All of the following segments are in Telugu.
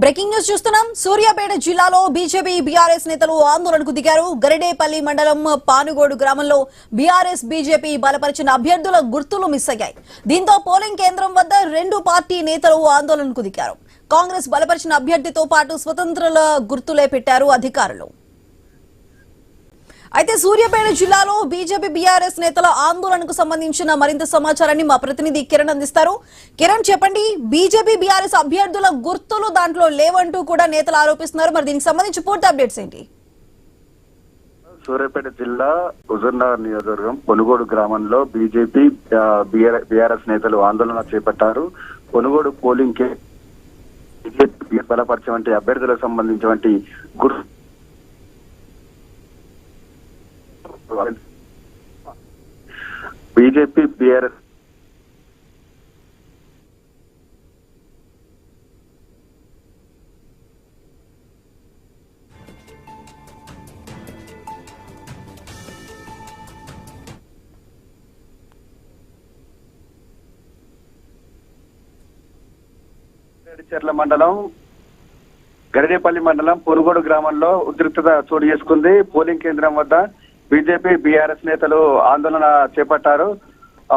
బ్రేకింగ్ న్యూస్ చూస్తున్నాం. సూర్యాపేట జిల్లాలో బీజేపీ బీఆర్ఎస్ నేతలు ఆందోళనకు దిగారు. గరిడేపల్లి మండలం పానుగోడు గ్రామంలో బీఆర్ఎస్ బీజేపీ బలపరిచిన అభ్యర్థుల గుర్తులు మిస్ అయ్యాయి. దీంతో పోలింగ్ కేంద్రం వద్ద రెండు పార్టీ నేతలు ఆందోళనకు దిగారు. కాంగ్రెస్ బలపరిచిన అభ్యర్థితో పాటు స్వతంత్రుల గుర్తులే పెట్టారు అధికారులు. అయితే సూర్యాపేట జిల్లాలో బీజేపీ బీఆర్ఎస్ నేతల ఆందోళనకు సంబంధించిన మరింత సమాచారాన్ని మా ప్రతినిధి కిరణ్ అందిస్తారు. కిరణ్, చెప్పండి, బీజేపీ బీఆర్ఎస్ అభ్యర్థుల గుర్తులు దాంట్లో లేవంటూ కూడా నేతలు ఆరోపిస్తున్నారు. మరి దీనికి సంబంధించి పూర్తి అప్డేట్స్ ఏంటి? సూర్యాపేట జిల్లా హుజూర్నగర్ నియోజకవర్గం పొనుగోడు గ్రామంలో బీజేపీ బీఆర్ఎస్ నేతలు ఆందోళన చేపట్టారు. పొనుగోడు పోలింగ్ కే బీజేపీ బలపరిచినటువంటి అభ్యర్థులకు సంబంధించినటువంటి గుర్తు బీజేపీ బీఆర్ఎస్ చెర్ల మండలం గరిడేపల్లి మండలం పొనుగోడు గ్రామంలో ఉద్రిక్తత చోటు చేసుకుంది. పోలింగ్ కేంద్రం వద్ద బీజేపీ బీఆర్ఎస్ నేతలు ఆందోళన చేపట్టారు.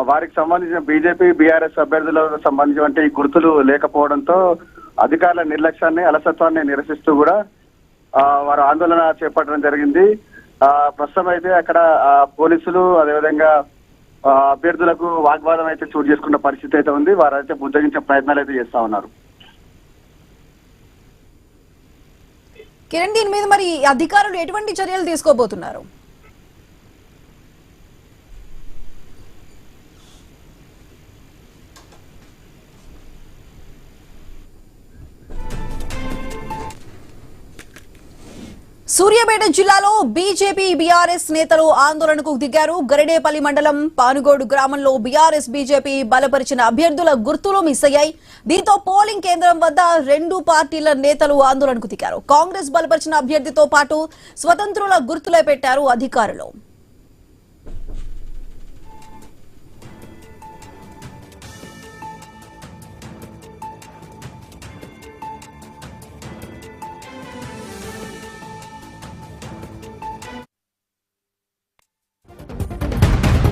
వారికి సంబంధించిన బీజేపీ బీఆర్ఎస్ అభ్యర్థులకు సంబంధించిన గుర్తులు లేకపోవడంతో అధికారుల నిర్లక్ష్యాన్ని అలసత్వాన్ని నిరసిస్తూ కూడా వారు ఆందోళన చేపట్టడం జరిగింది. ప్రస్తుతం అయితే అక్కడ పోలీసులు అదేవిధంగా అభ్యర్థులకు వాగ్వాదం అయితే చోటు చేసుకున్న పరిస్థితి అయితే ఉంది. వారైతే బుద్ధగించే ప్రయత్నాలు అయితే చేస్తా ఉన్నారు. కిరణ్, దీని మీద మరి అధికారులు ఎటువంటి చర్యలు తీసుకోబోతున్నారు? సూర్యాపేట జిల్లాలో బీజేపీ బీఆర్ఎస్ నేతలు ఆందోళనకు దిగారు. గరిడేపల్లి మండలం పానుగోడు గ్రామంలో బీఆర్ఎస్ బీజేపీ బలపరిచిన అభ్యర్థుల గుర్తులు మిస్ అయ్యాయి. దీంతో పోలింగ్ కేంద్రం వద్ద రెండు పార్టీల నేతలు ఆందోళనకు దిగారు. కాంగ్రెస్ బలపరిచిన అభ్యర్థితో పాటు స్వతంత్రుల గుర్తులే పెట్టారు అధికారులు.